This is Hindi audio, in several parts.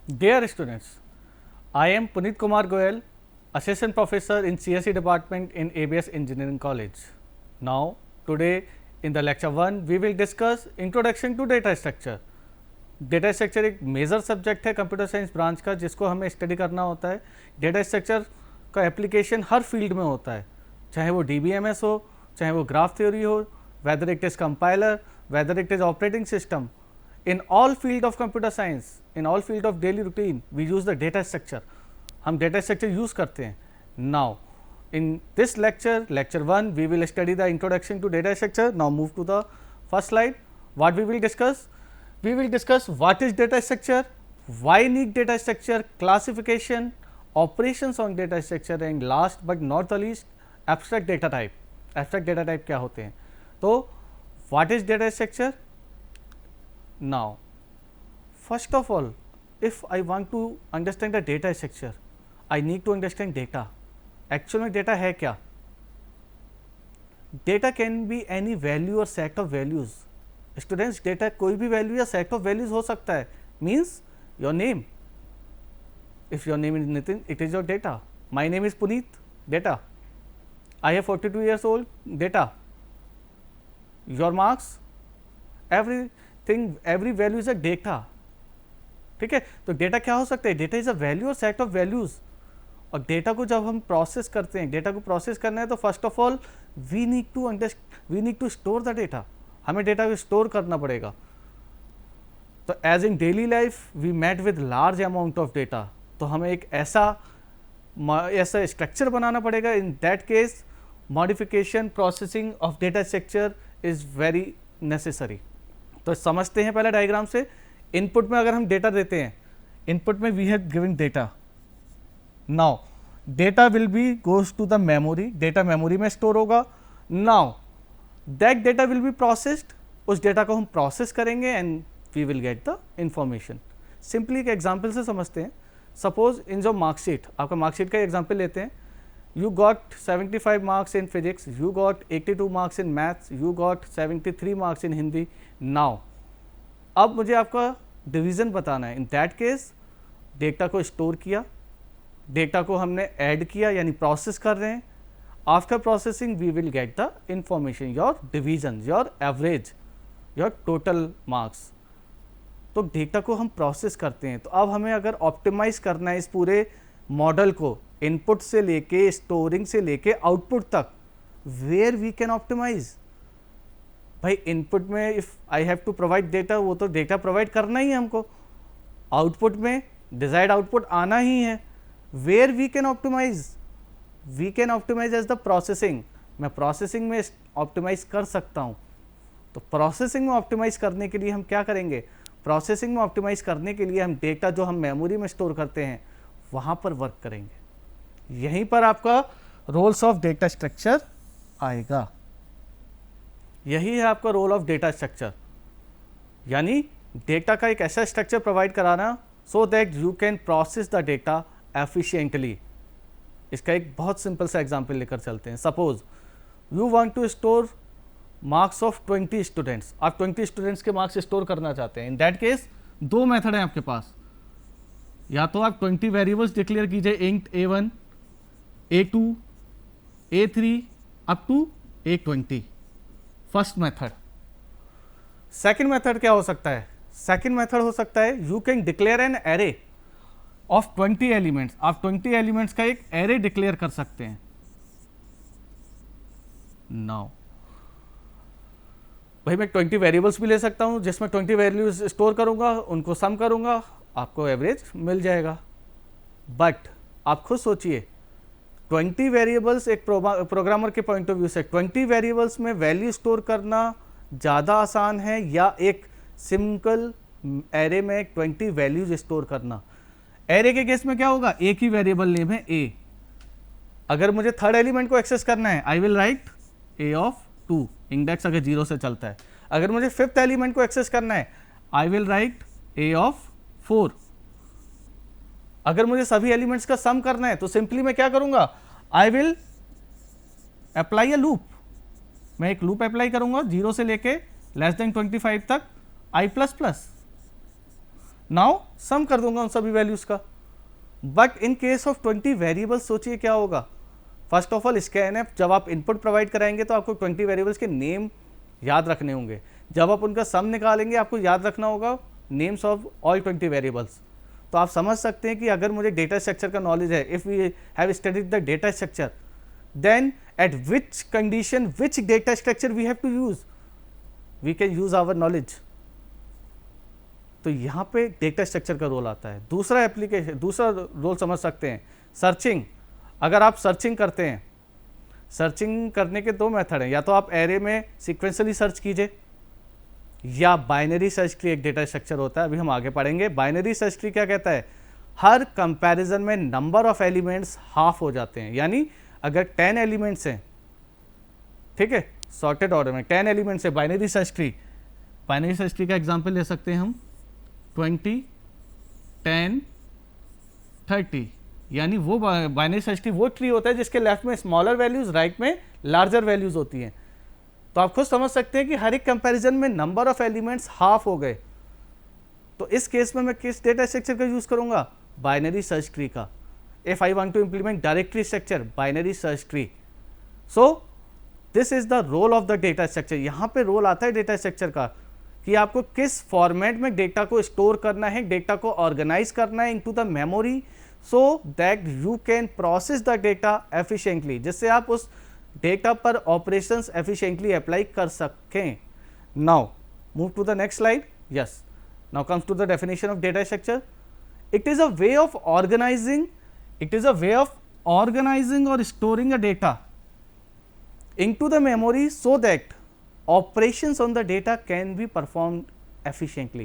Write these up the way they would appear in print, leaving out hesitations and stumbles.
Dear students, I am Puneet Kumar Goyal, Assistant Professor in CSE Department in ABS Engineering College. Now, today in the lecture 1, we will discuss Introduction to Data Structure. Data structure एक मेजर सब्जेक्ट है कंप्यूटर साइंस ब्रांच का, जिसको हमें स्टडी करना होता है. डेटा स्ट्रक्चर का एप्लीकेशन हर फील्ड में होता है, चाहे वो DBMS हो, चाहे वो ग्राफ थ्योरी हो, whether it is compiler, whether it is operating system. In all field of computer science, in all field of daily routine, we use the data structure. हम data structure use करते हैं. Now, in this lecture, lecture 1, we will study the introduction to data structure. Now move to the first slide. What we will discuss? We will discuss what is data structure, why need data structure, classification, operations on data structure, and last but not the least, abstract data type. Abstract data type क्या होते हैं? तो what is data structure? Now, first of all, if I want to understand the data structure, I need to understand data. Actually में data है क्या? Data can be any value or set of values. Students, data कोई भी value या set of values हो सकता है. Means your name. If your name is Nitin, it is your data. My name is Puneet, data. I have 42 years old, data. Your marks, every value is a data. ठीक है, तो डेटा क्या हो सकता है? डेटा इज अ वैल्यू और सेट ऑफ वैल्यूज. और डेटा को जब हम प्रोसेस करते हैं, डेटा को प्रोसेस करना है तो first of all we need to store the data. हमें डेटा को स्टोर करना पड़ेगा. तो as in daily life we met with large amount of data, तो हमें एक ऐसा स्ट्रक्चर बनाना पड़ेगा. In that case modification processing of data structure is very necessary. तो समझते हैं पहले डायग्राम से. इनपुट में अगर हम डेटा देते हैं, इनपुट में we have given data. Now data will be goes to the memory, data memory में स्टोर होगा. Now that data will be processed, उस डेटा को हम प्रोसेस करेंगे and we will get the information. Simply एक एग्जाम्पल से समझते हैं. सपोज इन जो मार्कशीट, आपका मार्कशीट का एग्जाम्पल लेते हैं. You got 75 marks in physics, you got 82 marks in maths, you got 73 marks in Hindi. Now, अब मुझे आपका डिवीज़न बताना है. इन दैट केस डेटा को स्टोर किया, डेटा को हमने ऐड किया यानी प्रोसेस कर रहे हैं. After processing we will get the information, your division, your average, your total marks. तो डेटा को हम प्रोसेस करते हैं. तो अब हमें अगर ऑप्टिमाइज करना है इस पूरे मॉडल को, इनपुट से लेके स्टोरिंग से लेके आउटपुट तक, वेयर वी कैन ऑप्टिमाइज. भाई इनपुट में if I have to provide data, वो तो डेटा प्रोवाइड करना ही है हमको. आउटपुट में डिजायर्ड आउटपुट आना ही है. Where we can optimize as the processing. मैं प्रोसेसिंग में ऑप्टिमाइज कर सकता हूँ. तो प्रोसेसिंग में ऑप्टिमाइज करने के लिए हम क्या करेंगे? प्रोसेसिंग में ऑप्टिमाइज करने के लिए हम डेटा जो हम मेमोरी में स्टोर करते हैं वहाँ पर वर्क करेंगे. यहीं पर आपका रोल्स ऑफ डेटा स्ट्रक्चर आएगा. यही है आपका रोल ऑफ डेटा स्ट्रक्चर, यानी डेटा का एक ऐसा स्ट्रक्चर प्रोवाइड कराना so that you can process the data efficiently. इसका एक बहुत सिंपल सा एग्जांपल लेकर चलते हैं. Suppose you want to store marks of 20 students. आप 20 स्टूडेंट्स के मार्क्स स्टोर करना चाहते हैं. इन दैट केस दो मेथड है आपके पास. या तो आप 20 वेरिएबल्स डिक्लेयर कीजिए, int A1, A2, A3 up to A20. First method. Second method क्या हो सकता है? सेकंड मेथड हो सकता है you can declare an array of 20 elements. आप 20 एलिमेंट्स का एक एरे डिक्लेयर कर सकते हैं. नाउ भाई मैं 20 वेरिएबल्स भी ले सकता हूं जिसमें 20 वैल्यूज स्टोर करूंगा, उनको सम करूंगा, आपको एवरेज मिल जाएगा. बट आप खुद सोचिए, 20 वेरिएबल्स एक प्रोग्रामर के पॉइंट ऑफ व्यू से 20 वेरिएबल्स में वैल्यू स्टोर करना ज़्यादा आसान है या एक सिंपल एरे में 20 वैल्यूज स्टोर करना? एरे के केस में क्या होगा? एक ही वेरिएबल नेम है ए. अगर मुझे थर्ड एलिमेंट को एक्सेस करना है, I will write A of 2, index अगर 0 से चलता है. अगर मुझे फिफ्थ एलिमेंट को एक्सेस करना है, I will write A of 4. अगर मुझे सभी एलिमेंट्स का सम करना है तो सिंपली मैं क्या करूंगा? I will apply a loop. मैं एक लूप अप्लाई करूंगा 0 से लेके लेस देन 25 तक i++. नाउ सम कर दूंगा उन सभी वैल्यूज़ का। But in case of 20 variables सोचिए क्या होगा। फर्स्ट ऑफ ऑल स्कैनएफ जब आप इनपुट प्रोवाइड कराएंगे तो आपको 20 वेरिएबल्स के नेम याद रखने होंगे। जब आप उनका सम निकालेंगे आपको याद रखना होगा नेम्स ऑफ ऑल 20 वेरिएबल्स। तो आप समझ सकते हैं कि अगर मुझे डेटा स्ट्रक्चर का नॉलेज है, if we have studied the data structure, then at which condition which data structure we have to use, we can use our knowledge. तो यहाँ पे डेटा स्ट्रक्चर का रोल आता है। दूसरा एप्लीकेशन, दूसरा रोल समझ सकते हैं सर्चिंग। अगर आप सर्चिंग करते हैं, सर्चिंग करने के दो मेथड हैं, या तो आप एरे में सीक्वेंसली सर्च कीजिए या बाइनरी सर्च ट्री एक डेटा स्ट्रक्चर होता है, अभी हम आगे पढ़ेंगे। बाइनरी सर्च ट्री क्या कहता है, हर कंपैरिजन में नंबर ऑफ एलिमेंट्स हाफ हो जाते हैं। यानी अगर 10 एलिमेंट्स हैं, ठीक है, सॉर्टेड ऑर्डर में 10 एलिमेंट्स है binary search tree. Binary search tree का एग्जांपल ले सकते हैं हम 20, 10, 30। यानी वो बाइनरी सर्च ट्री वो ट्री होता है जिसके लेफ्ट में स्मॉलर वैल्यूज, राइट में लार्जर वैल्यूज होती हैं। तो आप खुद समझ सकते हैं कि हर एक कंपैरिजन में नंबर ऑफ एलिमेंट्स हाफ हो गए। तो इस केस में मैं किस डेटा स्ट्रक्चर का यूज करूंगा, बाइनरी सर्च ट्री का। If I want to implement directory structure, binary search tree. So this is the role of the data structure. यहाँ पे रोल आता है डेटा स्ट्रक्चर का कि आपको किस फॉर्मेट में डेटा को स्टोर करना है, डेटा को ऑर्गेनाइज करना है into the memory, so that you can process the data efficiently, जिससे आप उस डेटा पर ऑपरेशंस एफिशिएंटली अप्लाई कर सकें। Now move to the next slide. Yes, now comes to the definition of data structure. It is a way of organizing, it is a way of organizing और storing a data into the memory so that operations on the data can be performed efficiently.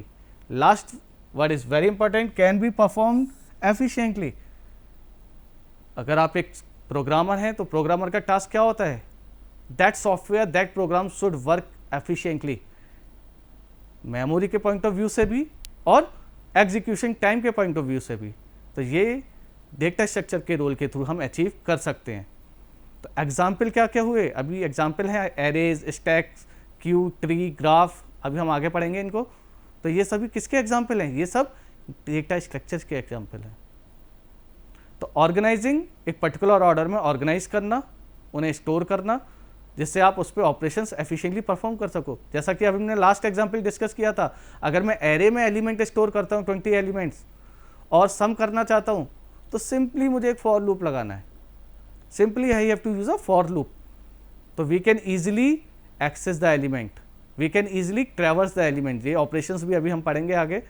Last word is very important, can be performed efficiently. अगर आप एक प्रोग्रामर हैं तो प्रोग्रामर का टास्क क्या होता है, that software that programme should work efficiently, memory के पॉइंट ऑफ व्यू से भी और एग्जीक्यूशन टाइम के पॉइंट ऑफ व्यू से भी। तो ये डेटा स्ट्रक्चर के रोल के थ्रू हम अचीव कर सकते हैं। तो एग्जाम्पल क्या क्या हुए, अभी एग्जाम्पल है arrays, stacks, Q, tree, graph, अभी हम आगे पढ़ेंगे इनको। तो ये सभी किसके एग्जाम्पल हैं, ये सब डेटा स्ट्रक्चर्स के एग्जाम्पल हैं। तो ऑर्गेनाइजिंग, एक पर्टिकुलर ऑर्डर में ऑर्गेनाइज करना, उन्हें स्टोर करना, जिससे आप उस पर ऑपरेशंस एफिशिएंटली परफॉर्म कर सको। जैसा कि अभी हमने लास्ट एग्जाम्पल डिस्कस किया था, अगर मैं एरे में एलिमेंट स्टोर करता हूँ 20 एलिमेंट्स और सम करना चाहता हूँ, तो सिंपली मुझे एक फॉर लूप लगाना है। Simply I have to use a for loop. तो we can easily access the element, we can easily traverse the element। ये operations भी अभी हम पढ़ेंगे आगे।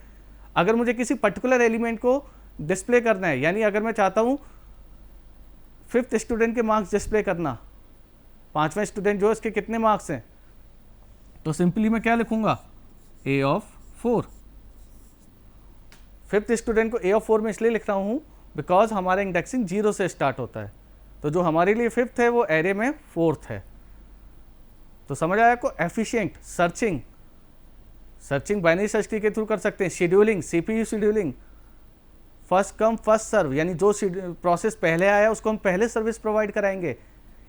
अगर मुझे किसी पर्टिकुलर एलिमेंट को डिस्प्ले करना है, यानी अगर मैं चाहता हूँ 5th स्टूडेंट के मार्क्स डिस्प्ले करना, 5वां स्टूडेंट जो इसके कितने मार्क्स हैं, तो सिंपली मैं क्या लिखूंगा, a of 4। 5th स्टूडेंट को a of 4 में इसलिए लिख रहा हूँ बिकॉज हमारा इंडेक्सिंग 0 से स्टार्ट होता है। तो जो हमारे लिए 5th है वो एरे में 4th है। तो समझ आया आपको, efficient searching, searching binary search tree के थ्रू कर सकते हैं। Scheduling, CPU scheduling, first come first serve, यानी जो प्रोसेस पहले आया उसको हम पहले सर्विस प्रोवाइड कराएंगे।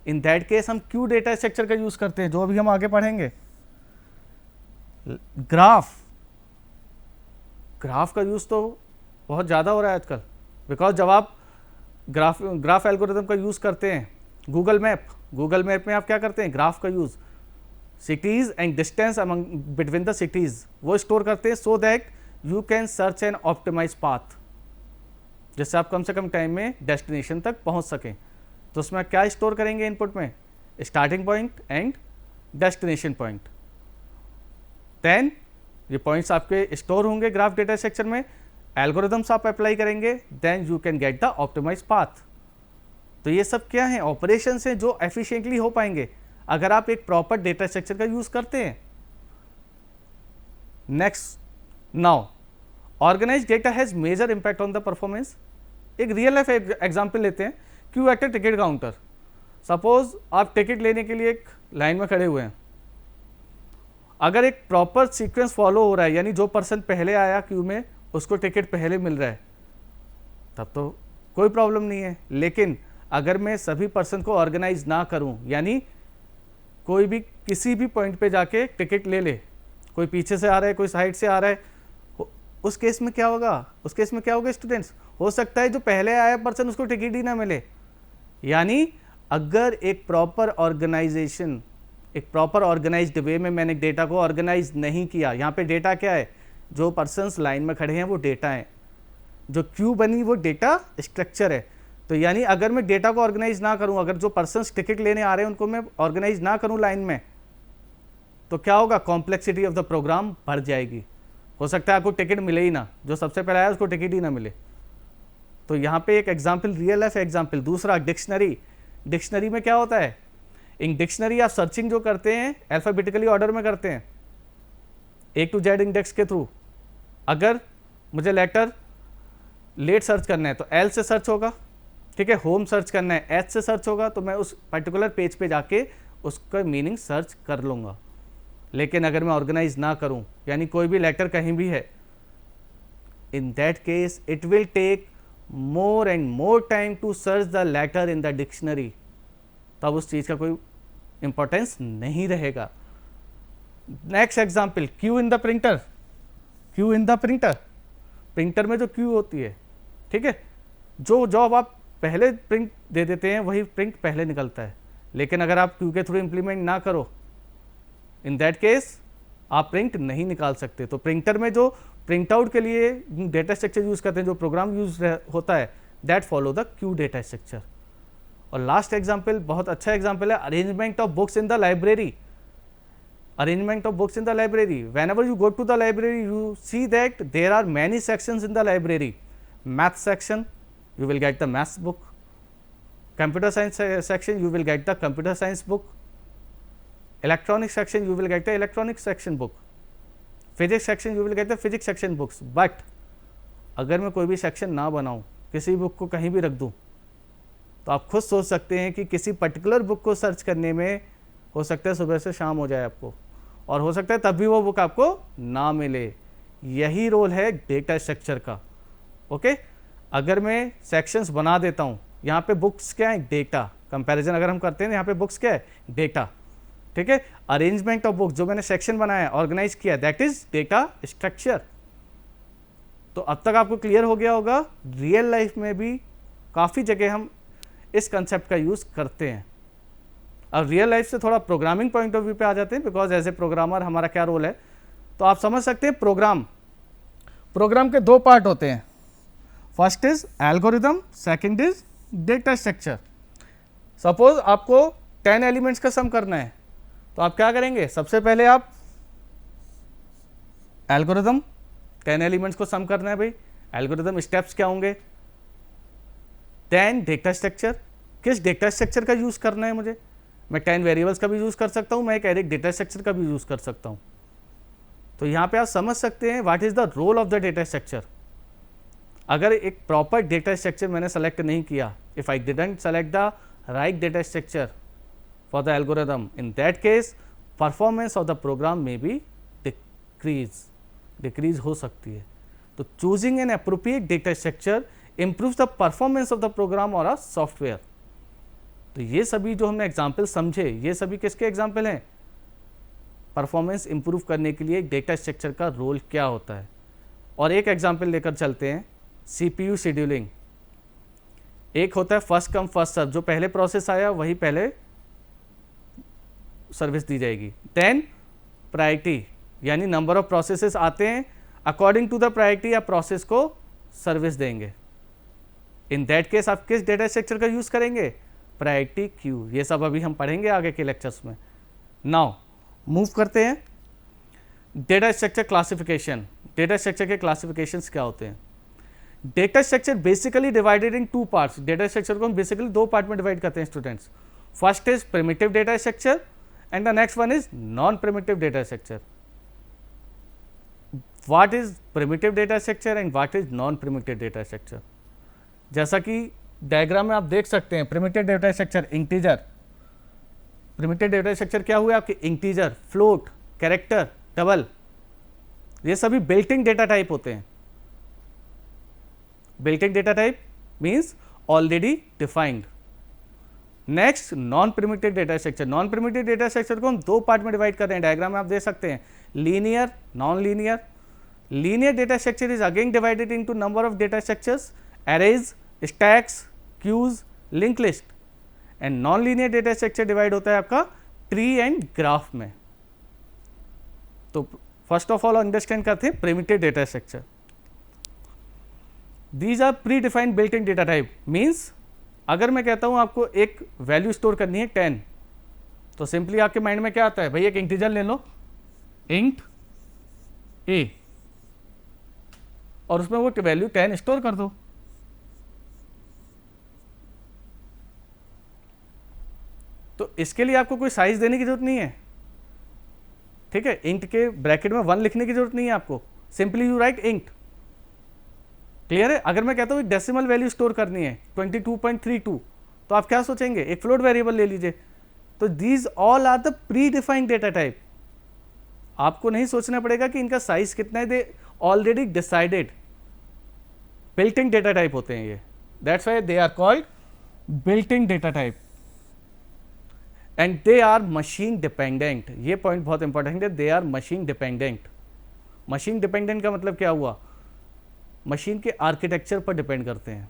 इन दैट केस हम क्यू डेटा स्ट्रक्चर का यूज करते हैं, जो अभी हम आगे पढ़ेंगे। ग्राफ, ग्राफ का यूज तो बहुत ज़्यादा हो रहा है आजकल, बिकॉज जब आप ग्राफ एल्गोरिथम का यूज़ करते हैं, गूगल मैप में आप क्या करते हैं, ग्राफ का use, cities and distance among between the cities वो स्टोर करते हैं, so that you can search and optimize path, जिससे आप कम से कम टाइम में डेस्टिनेशन तक पहुंच सकें। तो उसमें क्या स्टोर करेंगे इनपुट में, starting point and destination point. Then ये पॉइंट्स आपके स्टोर होंगे ग्राफ डेटा स्ट्रक्चर में, एल्गोरिथम्स आप अप्लाई करेंगे, then you can get the optimize path. तो ये सब क्या है, ऑपरेशंस हैं जो एफिशिएंटली हो पाएंगे अगर आप एक प्रॉपर डेटा स्ट्रक्चर का यूज करते हैं। Next, now organize data has major impact on the performance. एक रियल लाइफ एग्जांपल लेते हैं, queue at a ticket counter. Suppose आप टिकट लेने के लिए एक लाइन में खड़े हुए हैं, अगर एक प्रॉपर सीक्वेंस फॉलो हो रहा है, यानी जो पर्सन पहले आया क्यू में उसको टिकट पहले मिल रहा है, तब तो कोई प्रॉब्लम नहीं है। लेकिन अगर मैं सभी पर्सन को ऑर्गेनाइज ना करूं, यानी कोई भी किसी भी पॉइंट पे जाके टिकट ले ले, कोई पीछे से आ रहा है, कोई साइड से आ रहा है, उस केस में क्या होगा, उस केस में क्या होगा स्टूडेंट्स, हो सकता है जो पहले आया पर्सन उसको टिकट ही ना मिले। यानी अगर एक प्रॉपर ऑर्गेनाइजेशन, एक प्रॉपर ऑर्गेनाइज्ड वे में मैंने डेटा को ऑर्गेनाइज नहीं किया, यहाँ पे डेटा क्या है, जो पर्सन्स लाइन में खड़े हैं वो डेटा है, जो क्यू बनी वो डेटा स्ट्रक्चर है। तो यानी अगर मैं डेटा को ऑर्गेनाइज ना करूं, अगर जो पर्सन्स टिकट लेने आ रहे हैं उनको मैं ऑर्गेनाइज ना करूं लाइन में, तो क्या होगा, कॉम्प्लेक्सिटी ऑफ द प्रोग्राम बढ़ जाएगी। हो सकता है आपको टिकट मिले ही ना, जो सबसे पहले आया उसको टिकट ही ना मिले। तो यहाँ पे एक एग्जाम्पल, रियल लाइफ एग्जाम्पल। दूसरा डिक्शनरी। डिक्शनरी में क्या होता है, इन डिक्शनरी आप सर्चिंग जो करते हैं अल्फाबेटिकली ऑर्डर में करते हैं, A to Z इंडेक्स के थ्रू। अगर मुझे लेटर लेट सर्च करना है तो L से सर्च होगा, ठीक है। होम सर्च करना है H से सर्च होगा, तो मैं उस पर्टिकुलर पेज पे जाके उसका मीनिंग सर्च कर लूँगा। लेकिन अगर मैं ऑर्गेनाइज ना करूँ, यानी कोई भी लेटर कहीं भी है, in that case it will take more and more time to search the letter in the dictionary, तब उस चीज़ का कोई इंपॉर्टेंस नहीं रहेगा। Next example, queue in the printer. Queue in the printer, printer में जो क्यू होती है, ठीक है, जो जॉब आप पहले प्रिंट दे देते हैं वही प्रिंट पहले निकलता है। लेकिन अगर आप क्यू के थ्रू इम्प्लीमेंट ना करो, इन दैट केस आप प्रिंट नहीं निकाल सकते। तो प्रिंटर में जो प्रिंट आउट के लिए डेटा स्ट्रक्चर यूज करते हैं, जो प्रोग्राम यूज होता है, that follow the Q data structure. और लास्ट एग्जाम्पल बहुत अच्छा एग्जाम्पल है, arrangement of books in the library. Arrangement of books in the library. Whenever you go to the library, you see that there are many sections in the library. Math section, you will get the maths book. Computer science section, you will get the computer science book. Electronics section, you will get the electronics section book. Physics section, you will get the physics section books. But अगर मैं कोई भी सेक्शन ना बनाऊँ, किसी बुक को कहीं भी रख दूँ, तो आप खुद सोच सकते हैं कि किसी पर्टिकुलर बुक को सर्च करने में हो सकता है सुबह से शाम हो जाए आपको, और हो सकता है तब भी वो बुक आपको ना मिले। यही रोल है डेटा स्ट्रक्चर का। ओके, अगर मैं सेक्शंस बना देता हूँ, यहाँ पे बुक्स क्या है, डेटा। कंपैरिजन अगर हम करते हैं, यहाँ पे बुक्स क्या है, डेटा, ठीक है। अरेंजमेंट ऑफ बुक्स, जो मैंने सेक्शन बनाया, ऑर्गेनाइज किया, दैट इज डेटा स्ट्रक्चर। तो अब तक आपको क्लियर हो गया होगा, रियल लाइफ में भी काफ़ी जगह हम इस कंसेप्ट का यूज़ करते हैं। अब रियल लाइफ से थोड़ा प्रोग्रामिंग पॉइंट ऑफ व्यू पे आ जाते हैं, बिकॉज एज ए प्रोग्रामर हमारा क्या रोल है। तो आप समझ सकते हैं, प्रोग्राम के दो पार्ट होते हैं, first is algorithm, second is data structure. Suppose आपको 10 एलिमेंट्स का सम करना है, तो आप क्या करेंगे, सबसे पहले आप एल्गोरिदम, 10 एलिमेंट्स को सम करना है भाई, एल्गोरिदम स्टेप्स क्या होंगे, देन डेटा स्ट्रक्चर, किस डेटा स्ट्रक्चर का यूज करना है मुझे, मैं 10 वेरिएबल्स का भी यूज़ कर सकता हूँ, मैं एक एरिक डेटा स्ट्रक्चर का भी यूज़ कर सकता हूँ। तो यहाँ पे आप समझ सकते हैं what is the role of the data structure. अगर एक प्रॉपर डेटा स्ट्रक्चर मैंने सेलेक्ट नहीं किया, if I didn't select the right data structure for the algorithm, in that case performance of the program में भी डिक्रीज हो सकती है। तो choosing an appropriate data structure improve the performance of the program और अ सॉफ्टवेयर। तो ये सभी जो हमने एग्जाम्पल समझे, ये सभी किसके एग्जाम्पल हैं, परफॉर्मेंस इंप्रूव करने के लिए डेटा स्ट्रक्चर का रोल क्या होता है। और एक एग्जाम्पल लेकर चलते हैं, CPU शेड्यूलिंग। एक होता है फर्स्ट कम फर्स्ट सर्व, जो पहले प्रोसेस आया वही पहले सर्विस दी जाएगी। देन प्रायोरिटी, यानी नंबर ऑफ प्रोसेसेस आते हैं, अकॉर्डिंग टू द प्रायोरिटी आप प्रोसेस को सर्विस देंगे। इन दैट केस आप किस डेटा स्ट्रक्चर का यूज करेंगे, प्रायोरिटी क्यू। ये सब अभी हम पढ़ेंगे आगे के लेक्चर्स में। नाउ मूव करते हैं data structure classification. Data structure के क्लासिफिकेशंस क्या होते हैं। Data structure basically divided in 2 parts. Data structure को हम बेसिकली 2 पार्ट में डिवाइड करते हैं students. First is primitive data structure and the next one is non primitive data structure. What is primitive data structure and what is non primitive data structure. जैसा कि डायग्राम में आप देख सकते हैं, primitive data structure integer. Primitive data structure क्या हुआ आपके, इंटीजर, फ्लोट, कैरेक्टर, डबल, ये सभी बिल्ट इन डेटा टाइप होते हैं। Built in data type means already defined. Next non primitive data structure. Non primitive data structure को हम 2 पार्ट में डिवाइड कर रहे हैं, डायग्राम में आप देख सकते हैं, linear, non linear. Linear data structure is again divided into number of data structures, arrays, stacks, queues, linked list, and non-linear data structure divide होता है आपका ट्री एंड ग्राफ में. तो फर्स्ट ऑफ ऑल अंडरस्टैंड करते हैं primitive data structure. These are pre defined built in data type. Means अगर मैं कहता हूं आपको एक वैल्यू स्टोर करनी है 10, तो सिंपली आपके माइंड में क्या आता है, भाई एक इंटीजर ले लो इंट ए और उसमें वो वैल्यू 10 स्टोर कर दो. तो इसके लिए आपको कोई साइज देने की जरूरत नहीं है. ठीक है, इंट के ब्रैकेट में 1 लिखने की जरूरत नहीं है आपको. Simply you right int. Clear है. अगर मैं कहता हूँ डेसिमल वैल्यू स्टोर करनी है 22.32, तो आप क्या सोचेंगे, एक फ्लोट वेरिएबल ले लीजिए. तो these all are the pre defined data type. आपको नहीं सोचना पड़ेगा कि इनका साइज कितना है, they already decided built in data type होते हैं ये. That's why they are called built in data type and they are machine dependent. ये पॉइंट बहुत इंपॉर्टेंट है, they are machine dependent. Machine dependent का मतलब क्या हुआ, मशीन के आर्किटेक्चर पर डिपेंड करते हैं.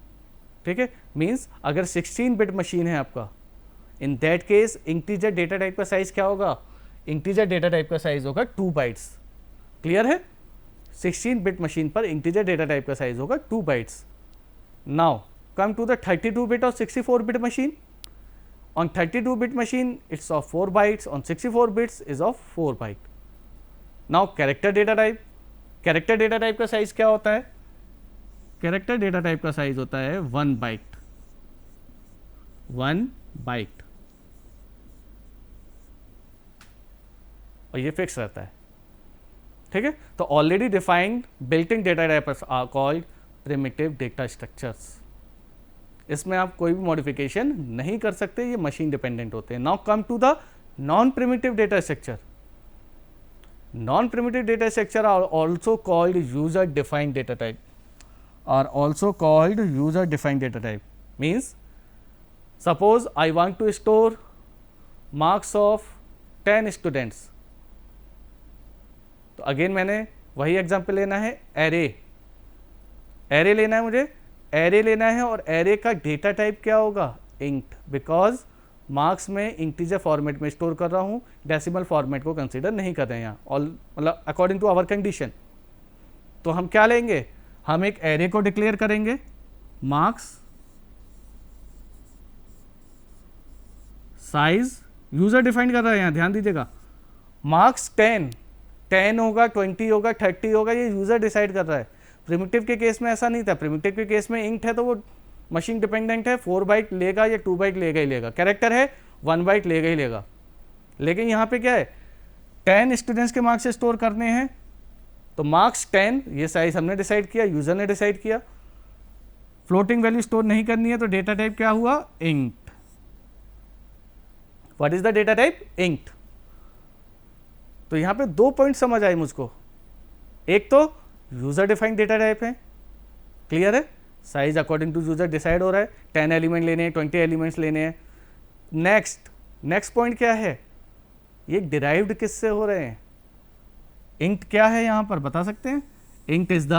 ठीक है, मीन्स अगर 16 बिट मशीन है आपका, in that case integer data type का साइज क्या होगा, इंटीजर डेटा टाइप का साइज होगा 2 बाइट्स. क्लियर है. 16 बिट मशीन पर इंटीजर डेटा टाइप का साइज होगा 2 bytes. Now come to the 32 bit और 64 bit machine. On 32 bit machine it's of 4 bytes, on 64 bits is of 4 byte. Now character data type. Character data type का साइज क्या होता है, character data type का साइज होता है 1 byte. 1 byte और ये फिक्स रहता है. ठीक है, तो already defined built in data types are called primitive data structures. इसमें आप कोई भी मॉडिफिकेशन नहीं कर सकते, ये मशीन डिपेंडेंट होते हैं. Now come to the non primitive data structure. Non primitive data structure are also called user defined data type. Are also called user defined data type. Means suppose I want to store marks of 10 students. तो अगेन मैंने वही एग्जाम्पल लेना है, एरे लेना है मुझे, एरे लेना है और एरे का डेटा टाइप क्या होगा, इंट. बिकॉज मार्क्स में इंटीजर फॉर्मेट में स्टोर कर रहा हूँ, डेसिमल फॉर्मेट को कंसीडर नहीं कर रहे हैं यहाँ, ऑल मतलब अकॉर्डिंग टू आवर कंडीशन. तो हम क्या लेंगे, हम एक एरे को डिक्लेयर करेंगे मार्क्स साइज, यूजर डिफाइन कर रहा है यहाँ, ध्यान दीजिएगा. मार्क्स 10 होगा, 20 होगा, 30 होगा, ये यूजर डिसाइड कर रहा है. प्रिमिटिव के केस में ऐसा नहीं था. प्रिमिटिव के केस में इंट है तो वो मशीन डिपेंडेंट है, 4 बाइट लेगा या 2 बाइट लेगा ही लेगा. कैरेक्टर है 1 बाइट लेगा ही लेगा. लेकिन यहाँ पे क्या है, 10 स्टूडेंट्स के मार्क्स स्टोर करने हैं, तो मार्क्स 10 ये साइज हमने डिसाइड किया, यूजर ने डिसाइड किया. फ्लोटिंग वैल्यू स्टोर नहीं करनी है, तो डेटा टाइप क्या हुआ, int. What is the data type, int. तो यहाँ पे 2 पॉइंट समझ आए मुझको. एक तो यूजर डिफाइंड डेटा टाइप है, क्लियर है, size according to user decide हो रहा है, 10 एलिमेंट लेने हैं, 20 एलिमेंट्स लेने हैं. नेक्स्ट पॉइंट क्या है, ये डिराइव्ड किससे हो रहे हैं, इंट क्या है यहाँ पर बता सकते हैं. Int is the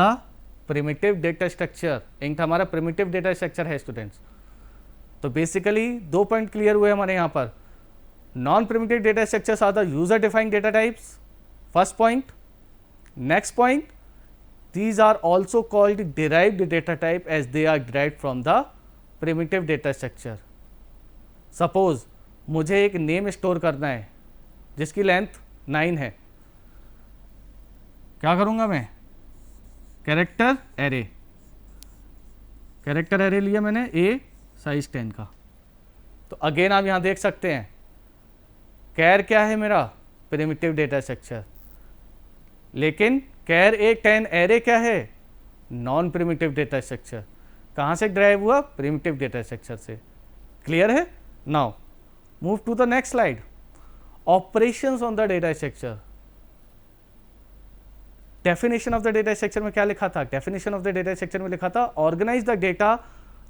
primitive data structure. Int हमारा प्रिमिटिव डेटा स्ट्रक्चर है स्टूडेंट्स. तो बेसिकली 2 पॉइंट क्लियर हुए हमारे यहाँ पर. Non primitive data structures are the user defined data types, first point. Next point, these are also called derived data type as they are derived from the primitive data structure. Suppose मुझे एक नेम स्टोर करना है जिसकी लेंथ 9 है, क्या करूँगा मैं, कैरेक्टर एरे लिया मैंने, ए साइज 10 का. तो अगेन आप यहाँ देख सकते हैं कैर क्या है मेरा, प्रिमिटिव डेटा स्ट्रक्चर. लेकिन कैर ए 10 एरे क्या है, नॉन प्रिमिटिव डेटा स्ट्रक्चर. कहाँ से ड्राइव हुआ, प्रिमिटिव डेटा स्ट्रक्चर से. क्लियर है. Now move to the next slide. Operations on the data structure. Definition of the data structure में क्या लिखा था, definition of the data structure में लिखा था organize the data,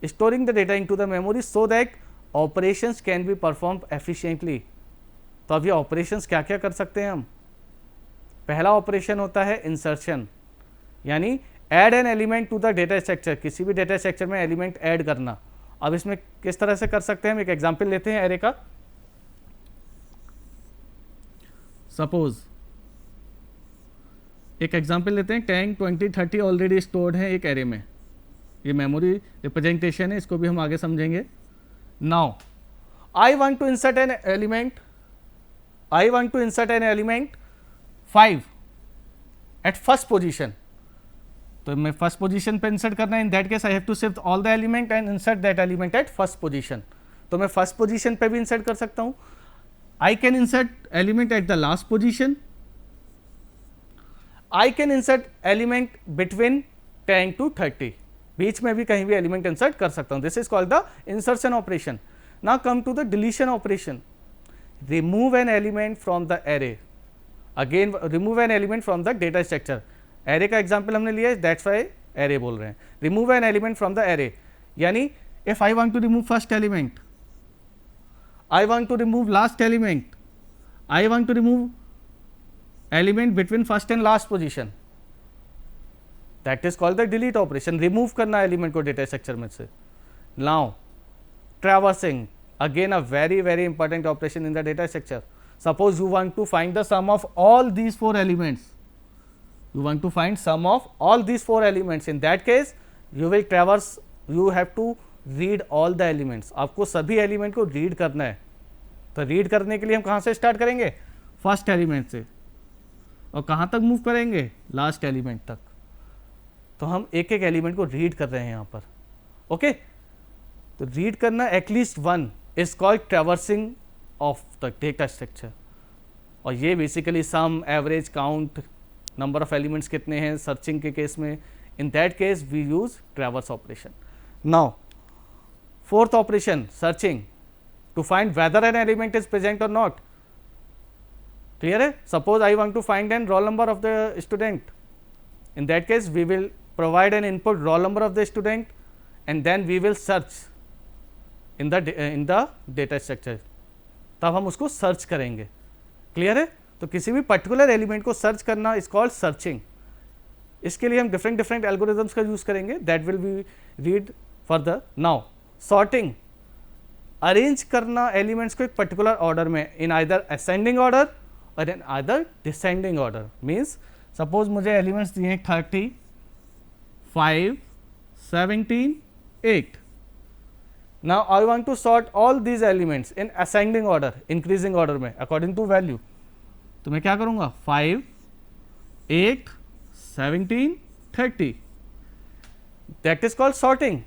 storing the data into the memory so that operations can be perform efficiently. तो अब ये ऑपरेशंस क्या क्या कर सकते हैं हम. पहला ऑपरेशन होता है इंसर्शन. यानी add an element to the data structure, किसी भी डेटा स्ट्रक्चर में एलिमेंट ऐड करना। अब इसमें किस तरह से कर सकते हैं, हम एक एग्जांपल लेते हैं एरे का। सपोज एक एग्जांपल लेते हैं, 10, 20, 30 ऑलरेडी स्टोर्ड है एक एरे में। ये मेमोरी रिप्रेजेंटेशन है, इसको भी हम आगे समझेंगे। Now I want to insert an element, I want to insert an element 5 at first position. तो मैं फर्स्ट पोजीशन पे इंसर्ट करना है, in that case I have to shift all the element and insert that element at first position. तो मैं फर्स्ट पोजीशन पे भी इंसर्ट कर सकता हूं। I can insert element at the last position, I can insert element between 10 to 30, बीच में भी कहीं भी एलिमेंट इंसर्ट कर सकता हूं। This is called the insertion operation. Now come to the deletion operation. Remove an element from the array, again remove an element from the data structure. Array का एग्जांपल हमने लिया है, दैट्स वाई एरे बोल रहे हैं। Remove an element from the array, यानी if I want to remove first element, I want to remove last element, I want to remove element between first and last position, that is called the delete operation. Remove करना एलिमेंट को डेटा स्ट्रक्चर में से। Now traversing, again a very very important operation in the data structure. Suppose you want to find the sum of all these 4 elements, you want to find sum of all these 4 elements. In that case you will traverse, you have to read all the elements. आपको सभी एलिमेंट को रीड करना है। तो रीड करने के लिए हम कहाँ से स्टार्ट करेंगे, फर्स्ट एलिमेंट से, और कहाँ तक मूव करेंगे, लास्ट एलिमेंट तक। तो हम एक एक एलिमेंट को रीड कर रहे हैं यहाँ पर। ओके, तो रीड करना at least 1 is called traversing of the data structure. और ये basically sum, average, count, number of elements कितने हैं सर्चिंग के केस में, in that case we use traverse operation. Now fourth operation, searching, to find whether an element is present और नॉट। क्लियर है? Suppose I want to find an roll number of the student, in that case we will provide an input role number of the student and then we will search in the data structure. तब हम उसको सर्च करेंगे। क्लियर है? तो किसी भी पर्टिकुलर एलिमेंट को सर्च करना इज कॉल्ड सर्चिंग। इसके लिए हम डिफरेंट एल्गोरिथम्स का यूज करेंगे, that will be read further. Now sorting, arrange करना एलिमेंट्स को एक पर्टिकुलर ऑर्डर में, इन आइदर असेंडिंग ऑर्डर और in either descending order. Means suppose मुझे एलिमेंट्स दिए हैं 30, 5, 17, 8। Now I want to sort all these elements in ascending order, increasing order में, अकॉर्डिंग टू वैल्यू। तो मैं क्या करूंगा, 5, 8, 17, 30, that is called sorting.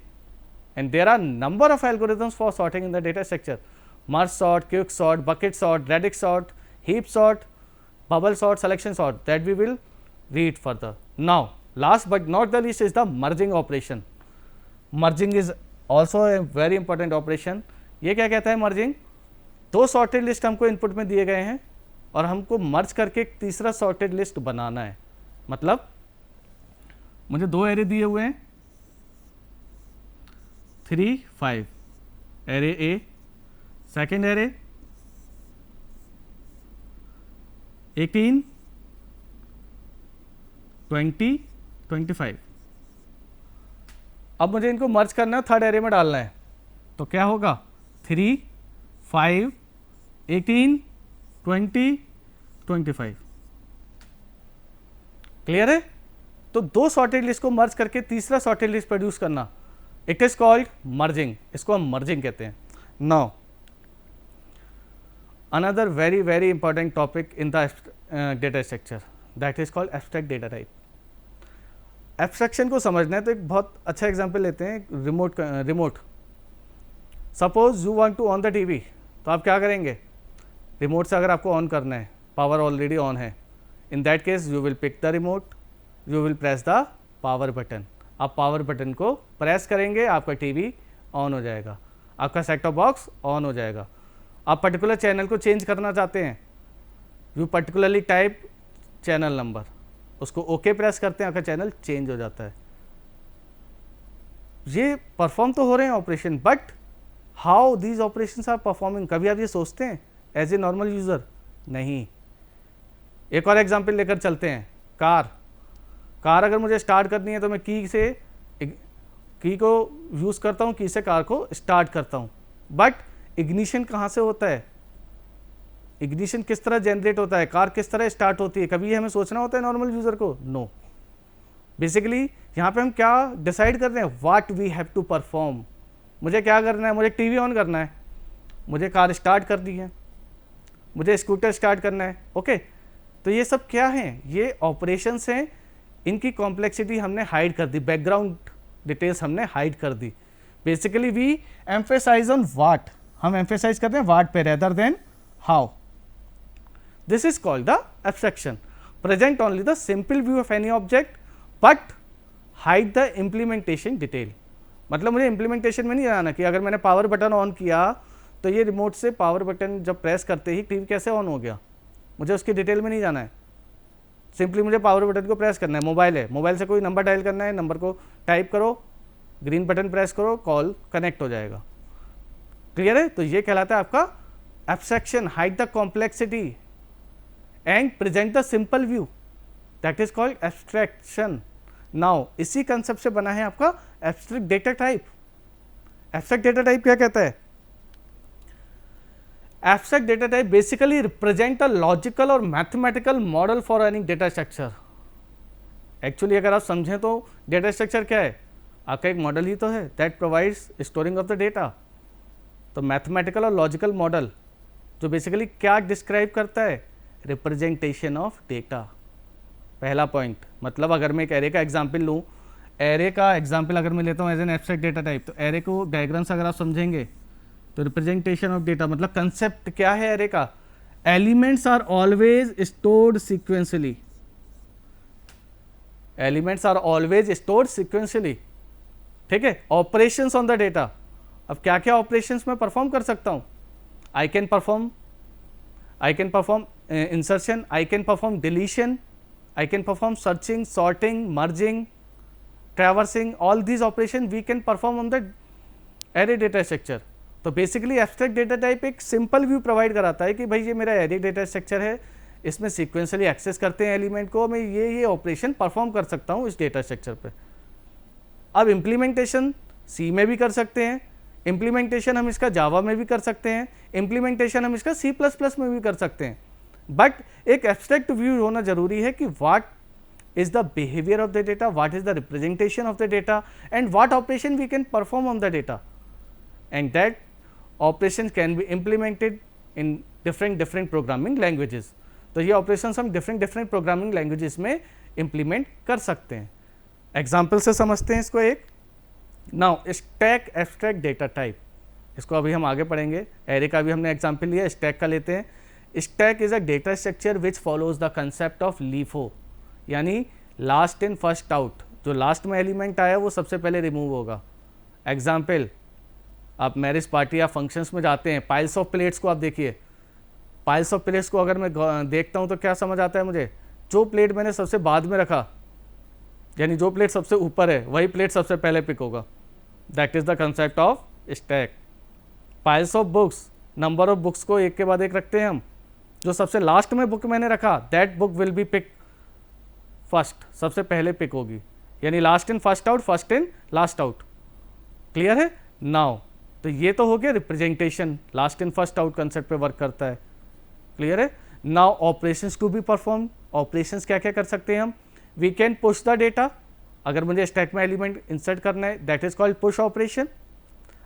And there are number of algorithms for sorting in the data structure, merge sort, quick sort, bucket sort, radix sort, heap sort, bubble sort, selection sort, that we will read further. Now last but not the least is the merging operation. Merging is also a very important operation. ये क्या कहता है मर्जिंग, 2 सॉर्टेड लिस्ट हमको इनपुट में दिए गए हैं और हमको मर्ज करके एक तीसरा सॉर्टेड लिस्ट बनाना है। मतलब मुझे 2 एरे दिए हुए हैं, 3, 5, एरे ए, सेकेंड एरे 18, 20, 25। अब मुझे इनको मर्ज करना है, थर्ड एरे में डालना है। तो क्या होगा, 3, 5, 18, 20, 25। क्लियर है? तो 2 सॉर्टेड लिस्ट को मर्ज करके तीसरा सॉर्टेड लिस्ट प्रोड्यूस करना, इट इज कॉल्ड मर्जिंग। इसको हम मर्जिंग कहते हैं। Now another very very important topic in the data structure, that is called abstract data type. Abstraction को समझना है तो एक बहुत अच्छा एग्जांपल लेते हैं, remote. Suppose you want to on the TV, तो आप क्या करेंगे, रिमोट से अगर आपको ऑन करना है, पावर ऑलरेडी ऑन है, in that case you will pick the remote, you will press the power button. आप पावर बटन को प्रेस करेंगे, आपका टीवी ऑन हो जाएगा, आपका सेट टॉप बॉक्स ऑन हो जाएगा। आप पर्टिकुलर चैनल को चेंज करना चाहते हैं, you particularly type channel number, उसको ओके प्रेस करते हैं, आपका चैनल चेंज हो जाता है। ये परफॉर्म तो हो रहे हैं operation, but how these operations are performing, कभी आप ये सोचते हैं एज ए नॉर्मल यूज़र? नहीं। एक और एग्जांपल लेकर चलते हैं, कार। कार अगर मुझे स्टार्ट करनी है तो मैं की को यूज़ करता हूँ, की से कार को स्टार्ट करता हूँ। बट इग्निशन कहाँ से होता है, इग्निशन किस तरह जनरेट होता है, कार किस तरह स्टार्ट होती है, कभी ये हमें सोचना होता है नॉर्मल यूज़र को? नो। बेसिकली यहाँ पे हम क्या डिसाइड कर रहे हैं, what we have to perform. मुझे क्या करना है, मुझे टीवी ऑन करना है, मुझे कार स्टार्ट करनी है, मुझे स्कूटर स्टार्ट करना है। ओके, तो ये सब क्या हैं, ये ऑपरेशंस हैं, इनकी कॉम्प्लेक्सिटी हमने हाइड कर दी, बैकग्राउंड डिटेल्स हमने हाइड कर दी। Basically we emphasize on what, हम एम्फेसाइज करते हैं व्हाट पे rather than how. This is called the abstraction, present only the simple view of any object but hide the implementation detail. मतलब मुझे इम्प्लीमेंटेशन में नहीं जाना कि अगर मैंने पावर बटन ऑन किया तो ये रिमोट से पावर बटन जब प्रेस करते ही टीवी कैसे ऑन हो गया, मुझे उसकी डिटेल में नहीं जाना है। सिंपली मुझे पावर बटन को प्रेस करना है, मोबाइल है, मोबाइल से कोई नंबर डायल करना है, नंबर को टाइप करो, ग्रीन बटन प्रेस करो, कॉल कनेक्ट हो जाएगा। क्लियर है? तो ये कहलाता है आपका abstraction, hide the complexity and present the simple view, that is called abstraction. Now इसी कंसेप्ट से बना है आपका abstract data type. Abstract data type क्या कहता है? Abstract data type basically represent a logical और mathematical model for any data structure। Actually अगर आप समझें तो डेटा स्ट्रक्चर क्या है, आपका एक मॉडल ही तो है, that provides storing of the data. तो मैथमेटिकल और लॉजिकल मॉडल जो बेसिकली क्या डिस्क्राइब करता है, रिप्रेजेंटेशन ऑफ डेटा। पहला पॉइंट, मतलब अगर मैं एक एरे का एग्जाम्पल लूँ, एरे का एग्जाम्पल अगर मैं लेता हूँ as an abstract data type, तो एरे को डायग्राम से अगर आप समझेंगे तो रिप्रेजेंटेशन ऑफ डेटा मतलब कंसेप्ट क्या है एरे का, elements are always stored sequentially, elements are always stored sequentially. ठीक है, ऑपरेशंस ऑन द डेटा। अब क्या क्या ऑपरेशंस मैं परफॉर्म कर सकता हूं, I can perform insertion, I can perform deletion, I can perform searching, sorting, merging, traversing, all these operation we can perform on the array data structure. तो बेसिकली एब्स्ट्रैक्ट डेटा टाइप एक सिंपल व्यू प्रोवाइड कराता है कि भाई ये मेरा एरे डेटा स्ट्रक्चर है, इसमें सीक्वेंशियली एक्सेस करते हैं एलिमेंट को, मैं ये ऑपरेशन परफॉर्म कर सकता हूँ इस डेटा स्ट्रक्चर पे। अब इम्प्लीमेंटेशन सी में भी कर सकते हैं, इम्प्लीमेंटेशन हम इसका जावा में भी कर सकते हैं, इम्प्लीमेंटेशन हम इसका C++ में भी कर सकते हैं। बट एक एब्स्ट्रैक्ट व्यू होना जरूरी है कि what is the behaviour of the data, what is the representation of the data and what operation we can perform on the data, and that operation can be implemented in different programming languages. तो ये ऑपरेशंस हम डिफरेंट प्रोग्रामिंग लैंग्वेजेस में इम्प्लीमेंट कर सकते हैं। एग्जाम्पल से समझते हैं इसको एक। Now stack abstract data type, इसको अभी हम आगे पढ़ेंगे। एरे का भी हमने एग्जाम्पल लिया, स्टैक का लेते हैं। Stack is a data structure which follows the concept of LIFO, यानी लास्ट इन फर्स्ट आउट। जो लास्ट में एलिमेंट आया वो सबसे पहले रिमूव होगा। एग्जाम्पल, आप मैरिज पार्टी या फंक्शंस में जाते हैं, पाइल्स ऑफ प्लेट्स को आप देखिए, पाइल्स ऑफ प्लेट्स को अगर मैं देखता हूँ तो क्या समझ आता है मुझे, जो प्लेट मैंने सबसे बाद में रखा, यानी जो प्लेट सबसे ऊपर है वही प्लेट सबसे पहले पिक होगा। That is the concept of stack. Piles of books, number of books को एक के बाद एक रखते हैं हम, जो सबसे लास्ट में बुक मैंने रखा that book will be pick first, सबसे पहले पिक होगी, यानी last in first out, first in last out. Clear है? नाउ तो ये तो हो गया representation, last in first out concept पे वर्क करता है। क्लियर है? Now operations to be perform, operations क्या क्या कर सकते हैं हम, we can push the data, अगर मुझे स्टैक में एलिमेंट इंसर्ट करना है that is called push operation.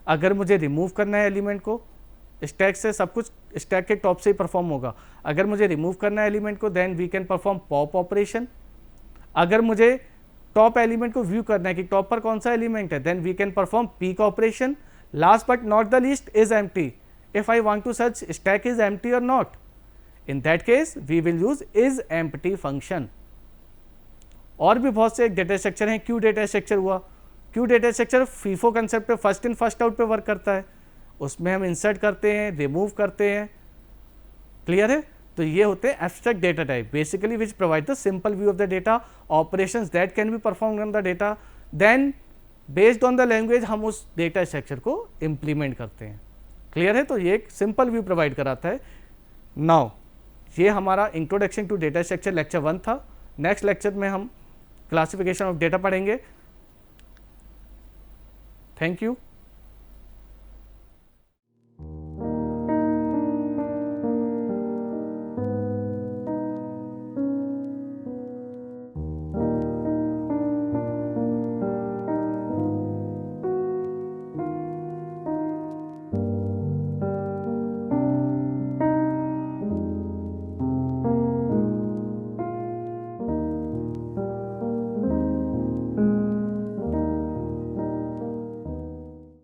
अगर मुझे रिमूव करना है एलिमेंट को स्टैक से, सब कुछ स्टैक के टॉप से ही परफॉर्म होगा। अगर मुझे रिमूव करना है एलिमेंट को then we can perform pop operation. अगर मुझे टॉप एलिमेंट को व्यू करना है कि टॉप पर कौन सा एलिमेंट है, then we can perform peek operation. Last but not the least is empty. If I want to search stack is empty or not, in that case we will use is empty function. और भी बहुत से डेटा स्ट्रक्चर हैं। क्यू डेटा स्ट्रक्चर हुआ, Q data structure FIFO concept पे फर्स्ट इन फर्स्ट आउट पे वर्क करता है, उसमें हम इंसर्ट करते हैं, रिमूव करते हैं। क्लियर है? तो ये होते हैं abstract data type, basically which provide the simple view of the data, operations that can be performed on the data, then based on the language हम उस डेटा स्ट्रक्चर को इम्प्लीमेंट करते हैं। क्लियर है? तो ये एक सिंपल व्यू प्रोवाइड कराता है। नाउ ये हमारा introduction to data structure lecture 1 था। नेक्स्ट लेक्चर में हम क्लासिफिकेशन ऑफ डेटा पढ़ेंगे। Thank you.